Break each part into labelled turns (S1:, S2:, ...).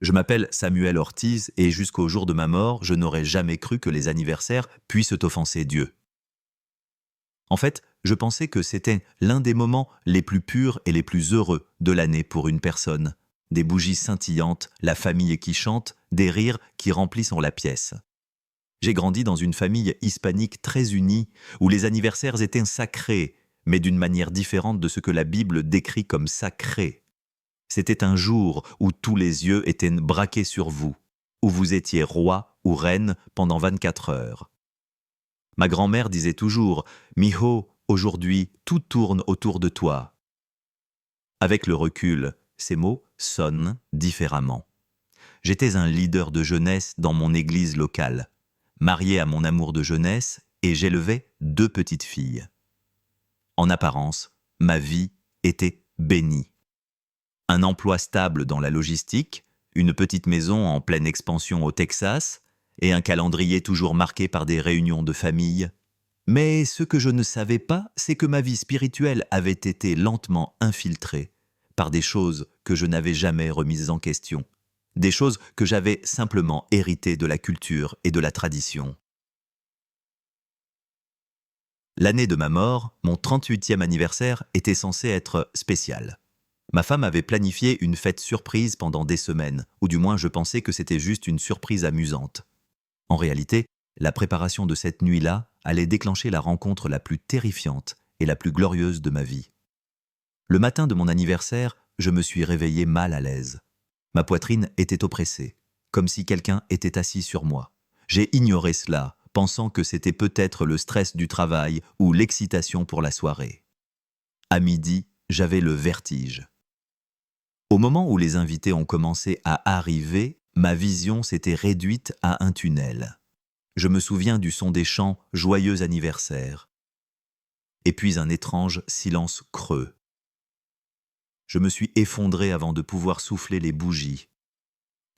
S1: Je m'appelle Samuel Ortiz et jusqu'au jour de ma mort, je n'aurais jamais cru que les anniversaires puissent offenser Dieu. En fait, je pensais que c'était l'un des moments les plus purs et les plus heureux de l'année pour une personne. Des bougies scintillantes, la famille qui chante, des rires qui remplissent la pièce. J'ai grandi dans une famille hispanique très unie, où les anniversaires étaient sacrés, mais d'une manière différente de ce que la Bible décrit comme sacré. C'était un jour où tous les yeux étaient braqués sur vous, où vous étiez roi ou reine pendant 24 heures. Ma grand-mère disait toujours « Mijo, aujourd'hui, tout tourne autour de toi ». Avec le recul, ces mots sonnent différemment. J'étais un leader de jeunesse dans mon église locale, marié à mon amour de jeunesse, et j'élevais 2 petites filles. En apparence, ma vie était bénie. Un emploi stable dans la logistique, une petite maison en pleine expansion au Texas, et un calendrier toujours marqué par des réunions de famille. Mais ce que je ne savais pas, c'est que ma vie spirituelle avait été lentement infiltrée par des choses que je n'avais jamais remises en question, des choses que j'avais simplement héritées de la culture et de la tradition. L'année de ma mort, mon 38e anniversaire, était censé être spécial. Ma femme avait planifié une fête surprise pendant des semaines, ou du moins je pensais que c'était juste une surprise amusante. En réalité, la préparation de cette nuit-là allait déclencher la rencontre la plus terrifiante et la plus glorieuse de ma vie. Le matin de mon anniversaire, je me suis réveillé mal à l'aise. Ma poitrine était oppressée, comme si quelqu'un était assis sur moi. J'ai ignoré cela, pensant que c'était peut-être le stress du travail ou l'excitation pour la soirée. À midi, j'avais le vertige. Au moment où les invités ont commencé à arriver, ma vision s'était réduite à un tunnel. Je me souviens du son des chants « Joyeux anniversaire » et puis un étrange silence creux. Je me suis effondré avant de pouvoir souffler les bougies.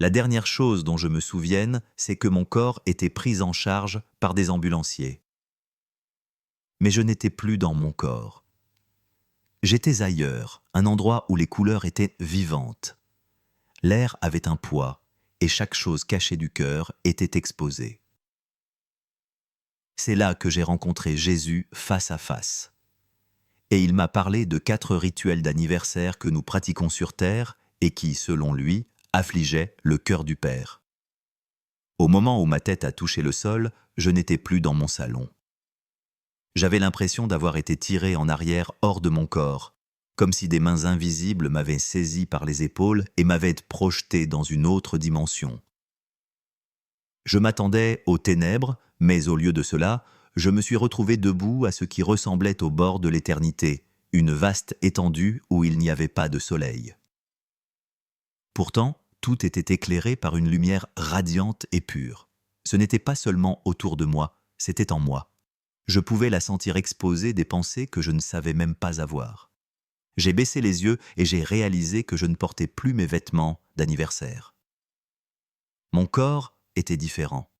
S1: La dernière chose dont je me souvienne, c'est que mon corps était pris en charge par des ambulanciers. Mais je n'étais plus dans mon corps. J'étais ailleurs, un endroit où les couleurs étaient vivantes. L'air avait un poids, et chaque chose cachée du cœur était exposée. C'est là que j'ai rencontré Jésus face à face. Et il m'a parlé de 4 rituels d'anniversaire que nous pratiquons sur terre et qui, selon lui, affligeaient le cœur du Père. Au moment où ma tête a touché le sol, je n'étais plus dans mon salon. J'avais l'impression d'avoir été tiré en arrière hors de mon corps, comme si des mains invisibles m'avaient saisi par les épaules et m'avaient projeté dans une autre dimension. Je m'attendais aux ténèbres, mais au lieu de cela, je me suis retrouvé debout à ce qui ressemblait au bord de l'éternité, une vaste étendue où il n'y avait pas de soleil. Pourtant, tout était éclairé par une lumière radiante et pure. Ce n'était pas seulement autour de moi, c'était en moi. Je pouvais la sentir exposer des pensées que je ne savais même pas avoir. J'ai baissé les yeux et j'ai réalisé que je ne portais plus mes vêtements d'anniversaire. Mon corps était différent.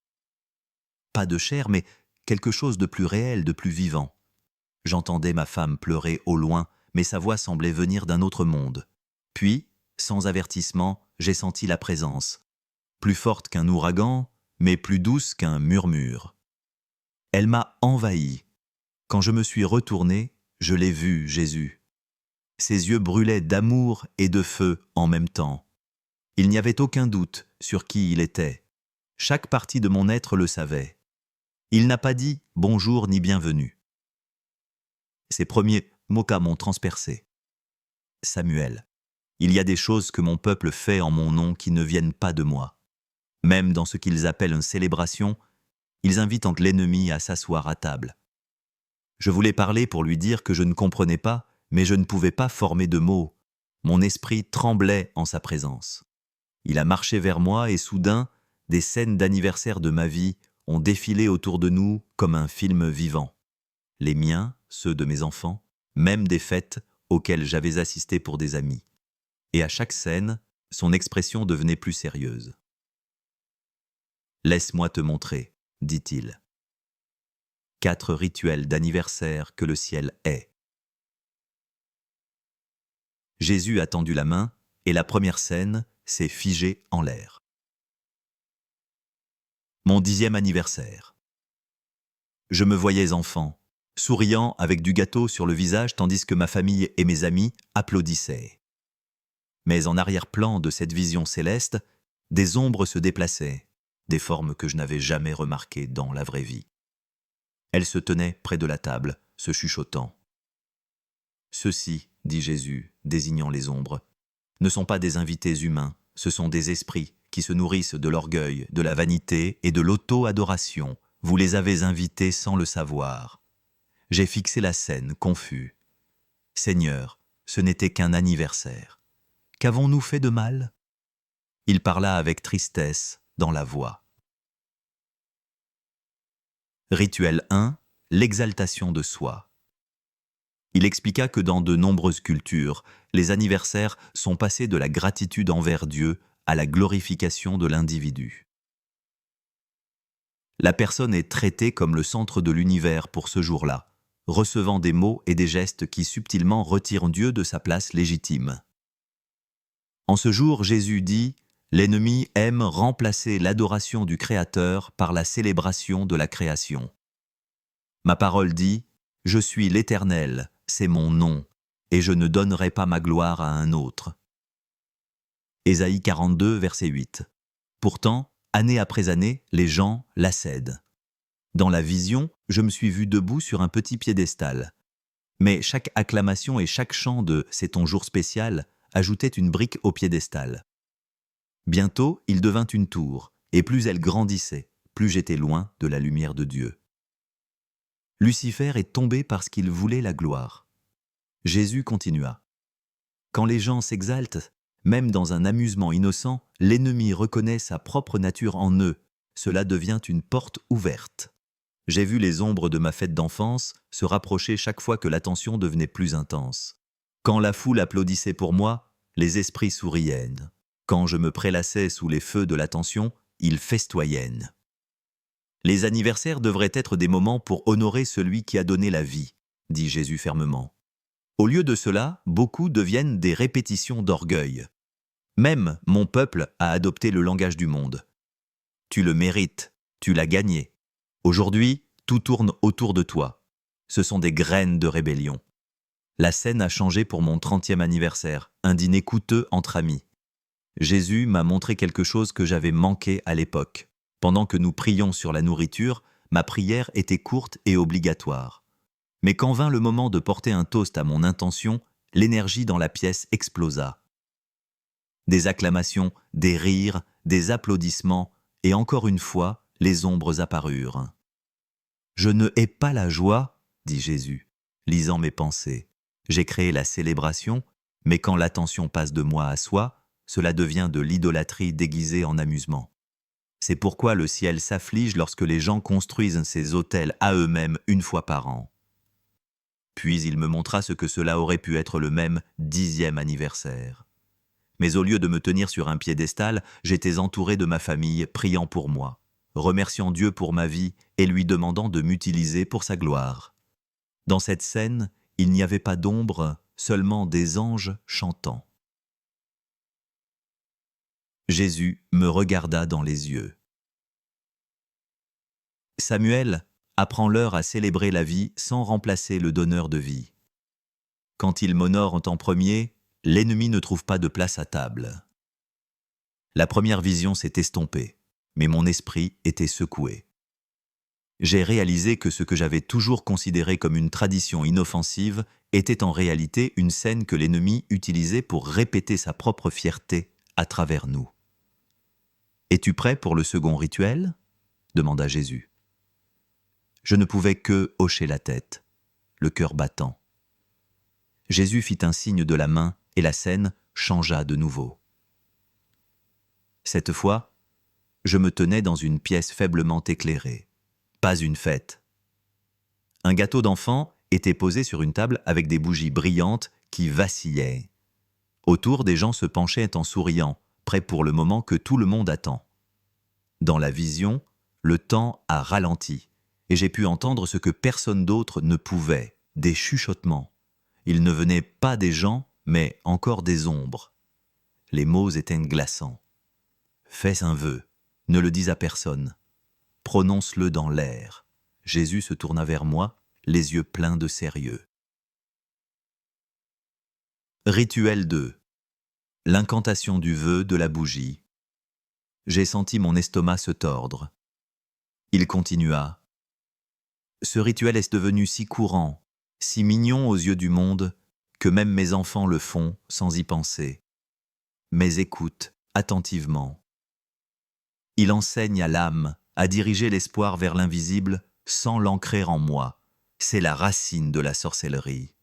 S1: Pas de chair, mais quelque chose de plus réel, de plus vivant. J'entendais ma femme pleurer au loin, mais sa voix semblait venir d'un autre monde. Puis, sans avertissement, j'ai senti la présence. Plus forte qu'un ouragan, mais plus douce qu'un murmure. Elle m'a envahi. Quand je me suis retourné, je l'ai vu, Jésus. Ses yeux brûlaient d'amour et de feu en même temps. Il n'y avait aucun doute sur qui il était. Chaque partie de mon être le savait. Il n'a pas dit « bonjour » ni « bienvenue ». Ses premiers mots m'ont transpercé. « Samuel, il y a des choses que mon peuple fait en mon nom qui ne viennent pas de moi. Même dans ce qu'ils appellent une célébration, ils invitent l'ennemi à s'asseoir à table. Je voulais parler pour lui dire que je ne comprenais pas, mais je ne pouvais pas former de mots. Mon esprit tremblait en sa présence. Il a marché vers moi et soudain, des scènes d'anniversaire de ma vie ont défilé autour de nous comme un film vivant. Les miens, ceux de mes enfants, même des fêtes auxquelles j'avais assisté pour des amis. Et à chaque scène, son expression devenait plus sérieuse. « Laisse-moi te montrer », dit-il. 4 rituels d'anniversaire que le ciel hait. Jésus a tendu la main, et la première scène, s'est figé en l'air. Mon 10e anniversaire. Je me voyais enfant, souriant avec du gâteau sur le visage tandis que ma famille et mes amis applaudissaient. Mais en arrière-plan de cette vision céleste, des ombres se déplaçaient, des formes que je n'avais jamais remarquées dans la vraie vie. Elles se tenaient près de la table, se chuchotant. « Ceux-ci, dit Jésus, désignant les ombres, ne sont pas des invités humains, ce sont des esprits qui se nourrissent de l'orgueil, de la vanité et de l'auto-adoration. Vous les avez invités sans le savoir. J'ai fixé la scène, confus. Seigneur, ce n'était qu'un anniversaire. Qu'avons-nous fait de mal ?» Il parla avec tristesse dans la voix. Rituel 1. L'exaltation de soi. Il expliqua que dans de nombreuses cultures, les anniversaires sont passés de la gratitude envers Dieu à la glorification de l'individu. La personne est traitée comme le centre de l'univers pour ce jour-là, recevant des mots et des gestes qui subtilement retirent Dieu de sa place légitime. En ce jour, Jésus dit « L'ennemi aime remplacer l'adoration du Créateur par la célébration de la création. Ma parole dit « Je suis l'Éternel, c'est mon nom, et je ne donnerai pas ma gloire à un autre. » Ésaïe 42, verset 8. Pourtant, année après année, les gens la cèdent. Dans la vision, je me suis vu debout sur un petit piédestal. Mais chaque acclamation et chaque chant de « C'est ton jour spécial » ajoutait une brique au piédestal. Bientôt, il devint une tour, et plus elle grandissait, plus j'étais loin de la lumière de Dieu. Lucifer est tombé parce qu'il voulait la gloire. Jésus continua. Quand les gens s'exaltent, même dans un amusement innocent, l'ennemi reconnaît sa propre nature en eux. Cela devient une porte ouverte. J'ai vu les ombres de ma fête d'enfance se rapprocher chaque fois que l'attention devenait plus intense. Quand la foule applaudissait pour moi, les esprits souriaient. Quand je me prélassais sous les feux de l'attention, ils festoyaient. Les anniversaires devraient être des moments pour honorer celui qui a donné la vie, dit Jésus fermement. Au lieu de cela, beaucoup deviennent des répétitions d'orgueil. Même mon peuple a adopté le langage du monde. Tu le mérites, tu l'as gagné. Aujourd'hui, tout tourne autour de toi. Ce sont des graines de rébellion. La scène a changé pour mon 30e anniversaire, un dîner coûteux entre amis. Jésus m'a montré quelque chose que j'avais manqué à l'époque. Pendant que nous prions sur la nourriture, ma prière était courte et obligatoire. Mais quand vint le moment de porter un toast à mon intention, l'énergie dans la pièce explosa. Des acclamations, des rires, des applaudissements, et encore une fois, les ombres apparurent. « Je ne hais pas la joie, dit Jésus, lisant mes pensées. J'ai créé la célébration, mais quand l'attention passe de moi à soi, cela devient de l'idolâtrie déguisée en amusement. C'est pourquoi le ciel s'afflige lorsque les gens construisent ces autels à eux-mêmes une fois par an. » Puis il me montra ce que cela aurait pu être le même 10e anniversaire. Mais au lieu de me tenir sur un piédestal, j'étais entouré de ma famille, priant pour moi, remerciant Dieu pour ma vie et lui demandant de m'utiliser pour sa gloire. Dans cette scène, il n'y avait pas d'ombre, seulement des anges chantant. Jésus me regarda dans les yeux. Samuel, apprends-leur à célébrer la vie sans remplacer le donneur de vie. Quand ils m'honorent en premier, l'ennemi ne trouve pas de place à table. La première vision s'est estompée, mais mon esprit était secoué. J'ai réalisé que ce que j'avais toujours considéré comme une tradition inoffensive était en réalité une scène que l'ennemi utilisait pour répéter sa propre fierté à travers nous. « Es-tu prêt pour le second rituel ?» demanda Jésus. Je ne pouvais que hocher la tête, le cœur battant. Jésus fit un signe de la main et la scène changea de nouveau. Cette fois, je me tenais dans une pièce faiblement éclairée. Pas une fête. Un gâteau d'enfant était posé sur une table avec des bougies brillantes qui vacillaient. Autour, des gens se penchaient en souriant, prêts pour le moment que tout le monde attend. Dans la vision, le temps a ralenti, et j'ai pu entendre ce que personne d'autre ne pouvait, des chuchotements. Il ne venait pas des gens, mais encore des ombres. Les mots étaient glaçants. Fais un vœu, ne le dis à personne. Prononce-le dans l'air. Jésus se tourna vers moi, les yeux pleins de sérieux. Rituel 2. L'incantation du vœu de la bougie. J'ai senti mon estomac se tordre. Il continua. Ce rituel est devenu si courant, si mignon aux yeux du monde, que même mes enfants le font sans y penser. Mais écoute attentivement. Il enseigne à l'âme à diriger l'espoir vers l'invisible sans l'ancrer en moi. C'est la racine de la sorcellerie.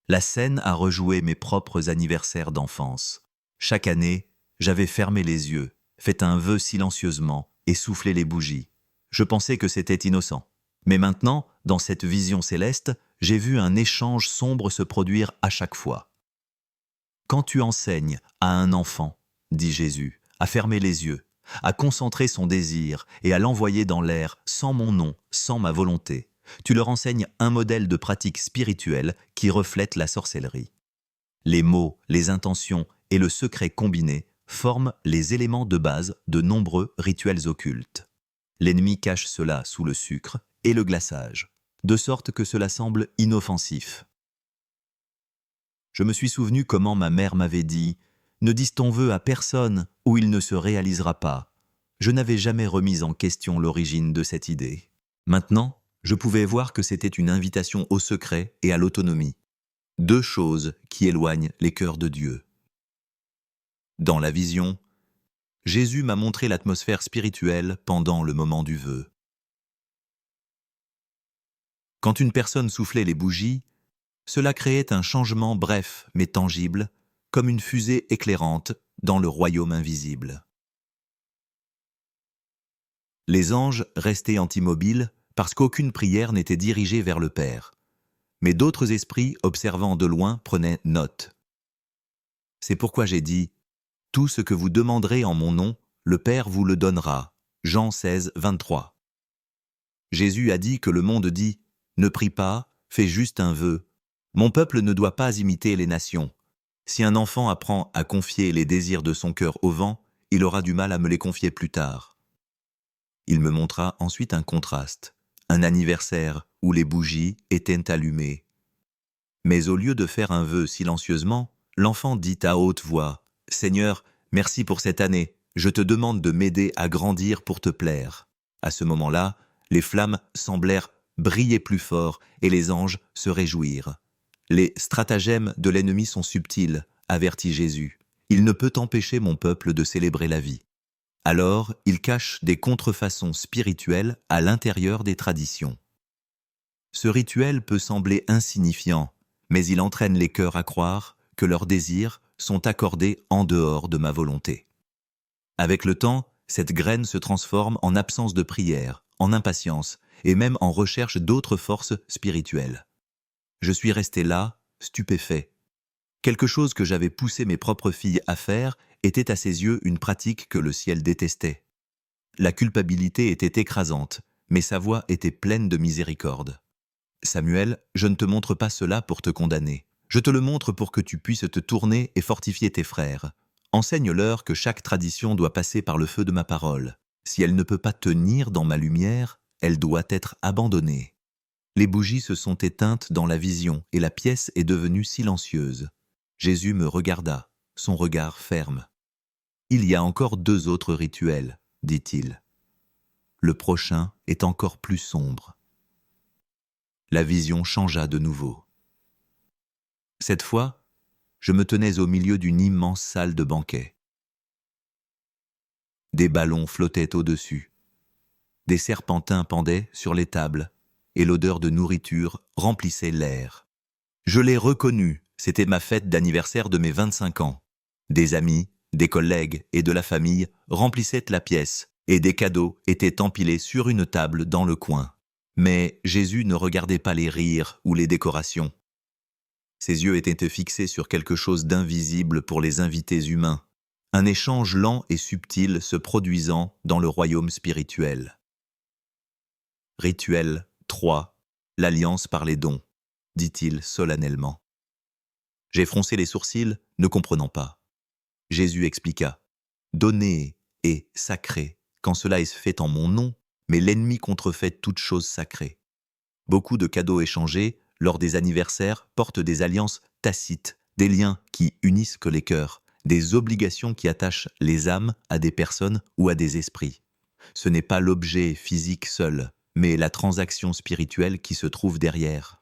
S1: La scène a rejoué mes propres anniversaires d'enfance. Chaque année, j'avais fermé les yeux, fait un vœu silencieusement et soufflé les bougies. Je pensais que c'était innocent. Mais maintenant, dans cette vision céleste, j'ai vu un échange sombre se produire à chaque fois. Quand tu enseignes à un enfant, dit Jésus, à fermer les yeux, à concentrer son désir et à l'envoyer dans l'air sans mon nom, sans ma volonté, tu leur enseignes un modèle de pratique spirituelle qui reflète la sorcellerie. Les mots, les intentions et le secret combiné forment les éléments de base de nombreux rituels occultes. L'ennemi cache cela sous le sucre et le glaçage, de sorte que cela semble inoffensif. Je me suis souvenu comment ma mère m'avait dit « Ne dis ton vœu à personne ou il ne se réalisera pas ». Je n'avais jamais remis en question l'origine de cette idée. Maintenant, je pouvais voir que c'était une invitation au secret et à l'autonomie. Deux choses qui éloignent les cœurs de Dieu. Dans la vision, Jésus m'a montré l'atmosphère spirituelle pendant le moment du vœu. Quand une personne soufflait les bougies, cela créait un changement bref mais tangible, comme une fusée éclairante dans le royaume invisible. Les anges restaient immobiles parce qu'aucune prière n'était dirigée vers le Père. Mais d'autres esprits, observant de loin, prenaient note. C'est pourquoi j'ai dit « Tout ce que vous demanderez en mon nom, le Père vous le donnera » Jean 16, 23. Jésus a dit que le monde dit « Ne prie pas, fais juste un vœu. Mon peuple ne doit pas imiter les nations. Si un enfant apprend à confier les désirs de son cœur au vent, il aura du mal à me les confier plus tard. » Il me montra ensuite un contraste, un anniversaire où les bougies étaient allumées. Mais au lieu de faire un vœu silencieusement, l'enfant dit à haute voix « Seigneur, merci pour cette année, je te demande de m'aider à grandir pour te plaire. » À ce moment-là, les flammes semblèrent briller plus fort et les anges se réjouirent. Les stratagèmes de l'ennemi sont subtils, avertit Jésus. Il ne peut empêcher mon peuple de célébrer la vie. Alors, il cache des contrefaçons spirituelles à l'intérieur des traditions. Ce rituel peut sembler insignifiant, mais il entraîne les cœurs à croire que leurs désirs sont accordés en dehors de ma volonté. Avec le temps, cette graine se transforme en absence de prière, en impatience et même en recherche d'autres forces spirituelles. Je suis resté là, stupéfait. Quelque chose que j'avais poussé mes propres filles à faire était à ses yeux une pratique que le ciel détestait. La culpabilité était écrasante, mais sa voix était pleine de miséricorde. « Samuel, je ne te montre pas cela pour te condamner. Je te le montre pour que tu puisses te tourner et fortifier tes frères. Enseigne-leur que chaque tradition doit passer par le feu de ma parole. Si elle ne peut pas tenir dans ma lumière, elle doit être abandonnée. » Les bougies se sont éteintes dans la vision et la pièce est devenue silencieuse. Jésus me regarda, son regard ferme. « Il y a encore 2 autres rituels, dit-il. Le prochain est encore plus sombre. » La vision changea de nouveau. Cette fois, je me tenais au milieu d'une immense salle de banquet. Des ballons flottaient au-dessus. Des serpentins pendaient sur les tables et l'odeur de nourriture remplissait l'air. Je l'ai reconnu, c'était ma fête d'anniversaire de mes 25 ans. Des amis, des collègues et de la famille remplissaient la pièce et des cadeaux étaient empilés sur une table dans le coin. Mais Jésus ne regardait pas les rires ou les décorations. Ses yeux étaient fixés sur quelque chose d'invisible pour les invités humains, un échange lent et subtil se produisant dans le royaume spirituel. Rituel 3. L'alliance par les dons, dit-il solennellement. J'ai froncé les sourcils, ne comprenant pas. Jésus expliqua, « Donner est sacré quand cela est fait en mon nom, mais l'ennemi contrefait toute chose sacrée. » Beaucoup de cadeaux échangés lors des anniversaires portent des alliances tacites, des liens qui unissent que les cœurs, des obligations qui attachent les âmes à des personnes ou à des esprits. Ce n'est pas l'objet physique seul, mais la transaction spirituelle qui se trouve derrière.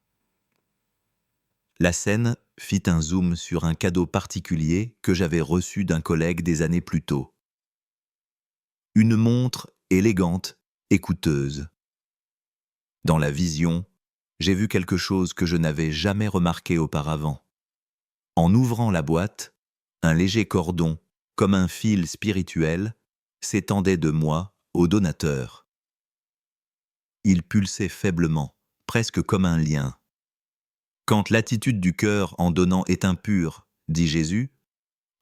S1: La scène fit un zoom sur un cadeau particulier que j'avais reçu d'un collègue des années plus tôt. Une montre élégante et coûteuse. Dans la vision, j'ai vu quelque chose que je n'avais jamais remarqué auparavant. En ouvrant la boîte, un léger cordon, comme un fil spirituel, s'étendait de moi au donateur. Il pulsait faiblement, presque comme un lien. Quand l'attitude du cœur en donnant est impure, dit Jésus,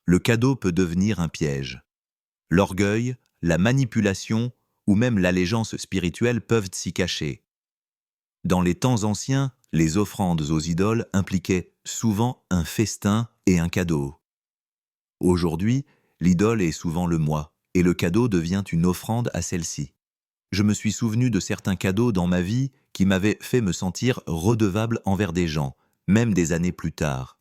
S1: le cadeau peut devenir un piège. L'orgueil, la manipulation ou même l'allégeance spirituelle peuvent s'y cacher. Dans les temps anciens, les offrandes aux idoles impliquaient souvent un festin et un cadeau. Aujourd'hui, l'idole est souvent le moi, et le cadeau devient une offrande à celle-ci. Je me suis souvenu de certains cadeaux dans ma vie qui m'avaient fait me sentir redevable envers des gens, même des années plus tard.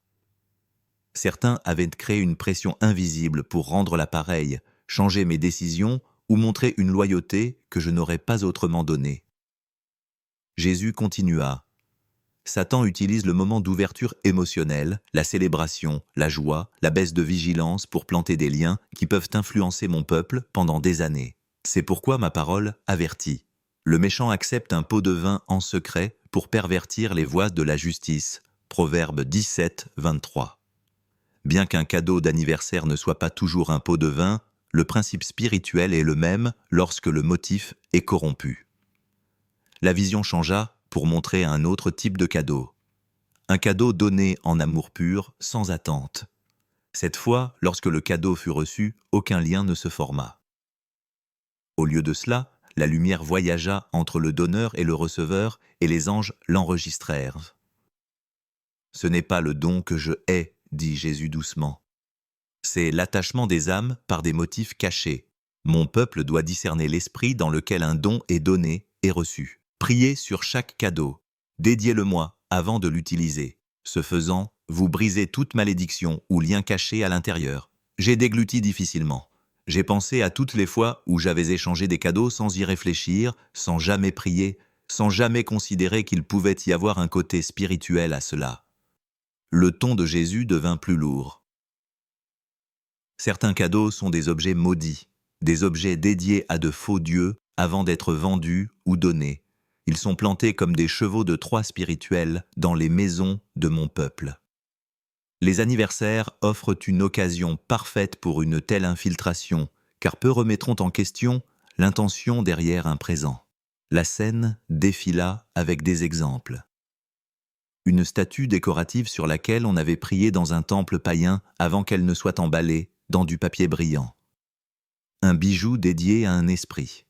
S1: Certains avaient créé une pression invisible pour rendre l'appareil, changer mes décisions ou montrer une loyauté que je n'aurais pas autrement donnée. Jésus continua. Satan utilise le moment d'ouverture émotionnelle, la célébration, la joie, la baisse de vigilance pour planter des liens qui peuvent influencer mon peuple pendant des années. C'est pourquoi ma parole avertit. Le méchant accepte un pot de vin en secret pour pervertir les voies de la justice. Proverbe 17, 23. Bien qu'un cadeau d'anniversaire ne soit pas toujours un pot de vin, le principe spirituel est le même lorsque le motif est corrompu. La vision changea pour montrer un autre type de cadeau. Un cadeau donné en amour pur, sans attente. Cette fois, lorsque le cadeau fut reçu, aucun lien ne se forma. Au lieu de cela, la lumière voyagea entre le donneur et le receveur et les anges l'enregistrèrent. « Ce n'est pas le don que je hais, dit Jésus doucement. C'est l'attachement des âmes par des motifs cachés. Mon peuple doit discerner l'esprit dans lequel un don est donné et reçu. Priez sur chaque cadeau. Dédiez-le-moi avant de l'utiliser. Ce faisant, vous brisez toute malédiction ou lien caché à l'intérieur. J'ai dégluti difficilement. J'ai pensé à toutes les fois où j'avais échangé des cadeaux sans y réfléchir, sans jamais prier, sans jamais considérer qu'il pouvait y avoir un côté spirituel à cela. Le ton de Jésus devint plus lourd. Certains cadeaux sont des objets maudits, des objets dédiés à de faux dieux avant d'être vendus ou donnés. Ils sont plantés comme des chevaux de Troie spirituels dans les maisons de mon peuple. Les anniversaires offrent une occasion parfaite pour une telle infiltration, car peu remettront en question l'intention derrière un présent. La scène défila avec des exemples. Une statue décorative sur laquelle on avait prié dans un temple païen avant qu'elle ne soit emballée dans du papier brillant. Un bijou dédié à un esprit.